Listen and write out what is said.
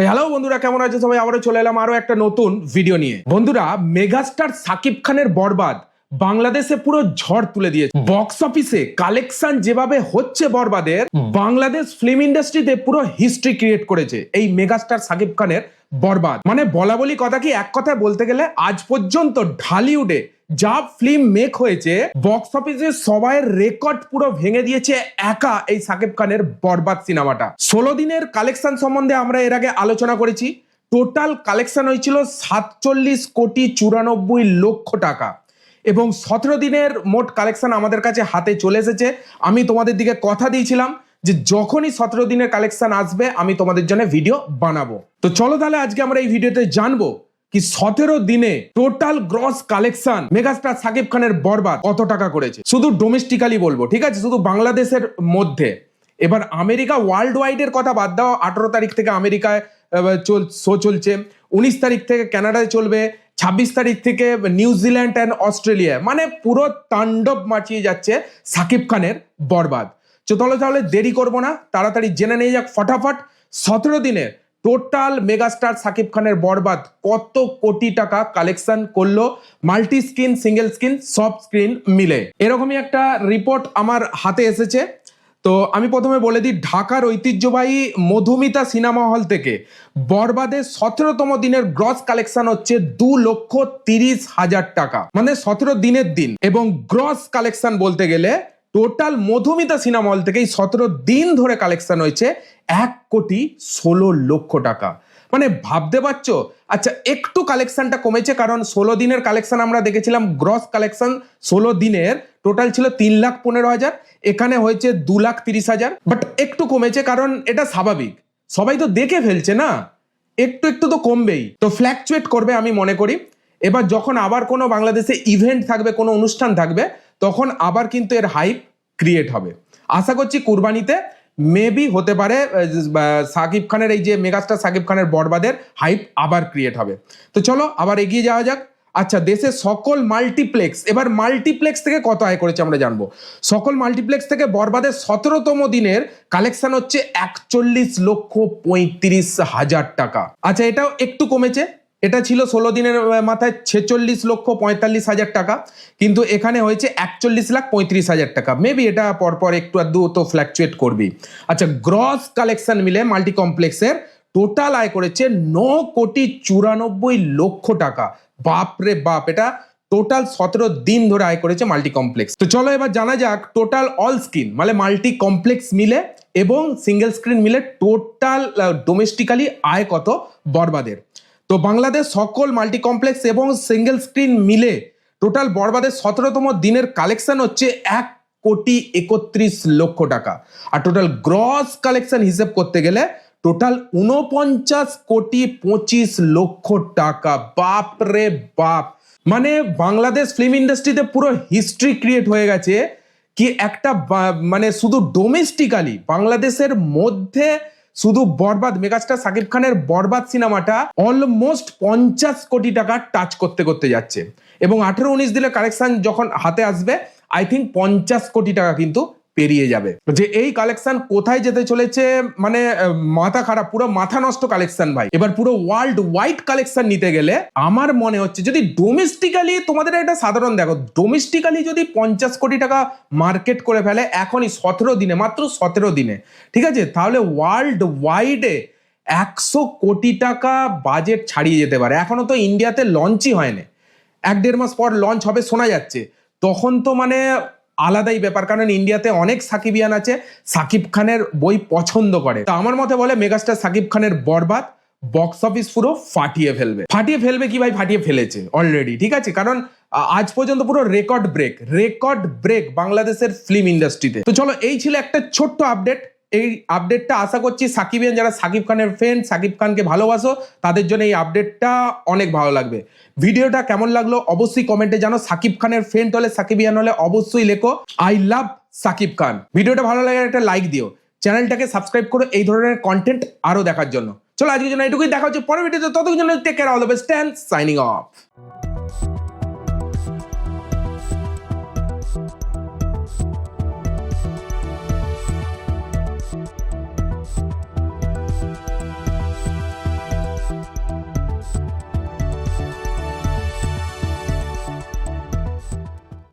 Hello বন্ধুরা, কেমন আছে সবাই? আবারও চলে এলাম আরো একটা নতুন ভিডিও নিয়ে। বন্ধুরা, মেগাস্টার সাকিব খানের বরবাদ বাংলাদেশে পুরো ঝড় তুলে দিয়েছে। বক্স অফিসে কালেকশন যেভাবে হচ্ছে বরবাদের, বাংলাদেশ ফিল্ম ইন্ডাস্ট্রিতে পুরো হিস্ট্রি ক্রিয়েট করেছে এই মেগাস্টার সাকিব খানের বরবাদ। মানে বলা বলি কথা কি, এক কথায় বলতে গেলে আজ পর্যন্ত ঢালিউডে যা ফিল্ম মেক হয়েছে, বক্স অফিসে সবাইয়ের রেকর্ড পুরো ভেঙে দিয়েছে একা এই সাকিব খানের বরবাদ সিনেমাটা। 16 দিনের কালেকশন সম্বন্ধে আমরা এর আগে আলোচনা করেছি। টোটাল কালেকশন হয়েছিল 47,94,00,00,000 টাকা এবং 17 দিনের মোট কালেকশন আমাদের কাছে হাতে চলে এসেছে। আমি তোমাদের দিকে কথা দিয়েছিলাম যে যখনই 17 দিনের কালেকশন আসবে আমি তোমাদের জন্য ভিডিও বানাবো। তো চলো তাহলে আজকে আমরা এই ভিডিওতে জানবো কি 17 দিনে total gross collection megastar Shakib খানের বরবাদ কত টাকা করেছে। শুধু ডোমেস্টিক্যালি বলবো, ঠিক আছে, শুধু বাংলাদেশের মধ্যে। এবার আমেরিকা ওয়ার্ল্ড ওয়াইড এর কথা বাদ দাও। 18 তারিখ থেকে আমেরিকায় শো চলছে, 19 তারিখ থেকে কানাডায় চলবে, 26 তারিখ থেকে নিউজিল্যান্ড অ্যান্ড অস্ট্রেলিয়া। মানে পুরো তাণ্ডব মাচিয়ে যাচ্ছে সাকিব খানের বরবাদ। চলো তাহলে দেরি করবো না, তাড়াতাড়ি জেনে নিয়ে যাক ফটাফট 17 দিনের টোটাল মেগাস্টার সাকিব খানের বরবাদ কত কোটি টাকা কালেকশন করলো, মাল্টি স্ক্রিন, সিঙ্গেল স্ক্রিন, সব স্ক্রিন মিলে। এরকমই একটা রিপোর্ট আমার হাতে এসেছে। তো আমি প্রথমে বলে দিই, ঢাকার ঐতিহ্যবাহী মধুমিতা সিনেমা হল থেকে বরবাদের 17তম দিনের গ্রস কালেকশন হচ্ছে 2,30,000 টাকা, মানে 17 দিনের দিন। এবং গ্রস কালেকশন বলতে গেলে টোটাল মধুমিতা সিনেমা হল থেকে 17 দিন ধরে কালেকশন হয়েছে 1,16,00,000 টাকা। মানে ভাবতে পারছো? আচ্ছা, একটু কালেকশনটা কমেছে কারণ 16 দিনের কালেকশন আমরা দেখেছিলাম, গ্রস কালেকশন 16 দিনের টোটাল ছিল 3,15,000, এখানে হয়েছে 2,30,000। বাট একটু কমেছে কারণ এটা স্বাভাবিক, সবাই তো দেখে ফেলছে না, একটু একটু তো কমবেই, তো ফ্ল্যাকচুয়েট করবে আমি মনে করি। এবার যখন আবার কোনো বাংলাদেশে ইভেন্ট থাকবে, কোনো অনুষ্ঠান থাকবে, তখন আবার কিন্তু এর হাইপ ক্রিয়েট হবে। আশা করছি কুরবানিতে মেবি হতে পারে সাকিব খানের এই যে মেগাস্টার সাকিব খানের বরবাদের হাইপ আবার ক্রিয়েট হবে। তো চলো আবার এগিয়ে যাওয়া যাক। আচ্ছা, দেশের সকল মাল্টিপ্লেক্স, এবার মাল্টিপ্লেক্স থেকে কত আয় করেছে আমরা জানবো। সকল মাল্টিপ্লেক্স থেকে বরবাদের 17তম দিনের কালেকশন হচ্ছে 41,35,000 টাকা। আচ্ছা, এটাও একটু কমেছে, এটা ছিল 16 দিনের মাথায় 46,45,000 টাকা, কিন্তু এখানে হয়েছে 41,35,000 টাকা। মেবি এটা পরপর একটু আধটু তো ফ্ল্যাকচুয়েট করবি। আচ্ছা, গ্রস কালেকশন মিলে মাল্টি কমপ্লেক্সের টোটাল আয় করেছে 9,94,00,000 টাকা। বাপরে বাপ, এটা টোটাল 17 দিন ধরে আয় করেছে মাল্টি কমপ্লেক্স। তো চলো এবার জানা যাক টোটাল অল স্ক্রিন মানে মাল্টি কমপ্লেক্স মিলে এবং সিঙ্গেল স্ক্রিন মিলে টোটাল ডোমেস্টিক্যালি আয় কত বরবাদের। তো বাংলাদেশ সকল মাল্টি কমপ্লেক্স এবং সিঙ্গেল স্ক্রিন মিলে টোটাল বরবাদের 17তম দিনের কালেকশন হচ্ছে 1,31,00,000 টাকা। আর টোটাল গ্রস কালেকশন হিসেব করতে গেলে টোটাল 49,25,00,000 টাকা। বাপ রে বাপ, মানে বাংলাদেশ ফিল্ম ইন্ডাস্ট্রিতে পুরো হিস্ট্রি ক্রিয়েট হয়ে গেছে কি একটা, মানে শুধু ডোমেস্টিক্যালি বাংলাদেশের মধ্যে শুধু বরবাদ মেগাস্টার সাকিব খানের বরবাদ সিনেমাটা অলমোস্ট 50 কোটি টাকা টাচ করতে করতে যাচ্ছে। এবং 18-19 দিনের কালেকশন যখন হাতে আসবে, আই থিঙ্ক 50 কোটি টাকা কিন্তু পেরিয়ে যাবে। যে এই কালেকশন কোথায় যেতে চলেছে, মানে মাথা খারাপ, পুরো মাথা নষ্ট কালেকশন ভাই। এবার পুরো ওয়ার্ল্ড ওয়াইড কালেকশন নিতে গেলে আমার মনে হচ্ছে যদি ডোমেস্টিক্যালি, তোমাদের একটা সাধারণ দেখো, ডোমেস্টিক্যালি যদি 50 কোটি টাকা মার্কেট করে ফেলে এখনই 17 দিনে, মাত্র 17 দিনে, ঠিক আছে, তাহলে ওয়ার্ল্ড ওয়াইডে 100 কোটি টাকা বাজেট ছাড়িয়ে যেতে পারে। এখনো তো ইন্ডিয়াতে লঞ্চই হয়নি, 1-1.5 মাস পর লঞ্চ হবে শোনা যাচ্ছে। তখন তো মানে আলাদাই ব্যাপার, কারণ ইন্ডিয়াতে অনেক সাকিবিয়ান আছে, সাকিব খানের বই পছন্দ করে। তো আমার মতে বলে মেগাস্টার সাকিব খানের বরবাদ বক্স অফিস পুরো ফাটিয়ে ফেলবে। ফাটিয়ে ফেলবে কি ভাই, ফাটিয়ে ফেলেছে অলরেডি, ঠিক আছে, কারণ আজ পর্যন্ত পুরো রেকর্ড ব্রেক বাংলাদেশের ফিল্ম ইন্ডাস্ট্রিতে। তো চলো, এই ছিল একটা ছোট্ট আপডেট। এই আপডেটটা আশা করছি সাকিবিয়ান যারা সাকিব খানের ফ্রেন্ড, সাকিব খানকে ভালোবাসো, তাদের জন্য এই আপডেটটা অনেক ভালো লাগবে। ভিডিওটা কেমন লাগলো অবশ্যই কমেন্টে জানো। সাকিব খানের ফ্রেন্ড হলে, সাকিবিয়ান হলে অবশ্যই লেখো আই লাভ সাকিব খান। ভিডিওটা ভালো লাগে একটা লাইক দিও, চ্যানেলটাকে সাবস্ক্রাইব করো এই ধরনের কন্টেন্ট আরো দেখার জন্য। চলো আজকের জন্য এটুকুই, দেখা হচ্ছে পরের ভিডিওতে। ততক্ষণ জন্য take care, all the best and signing of.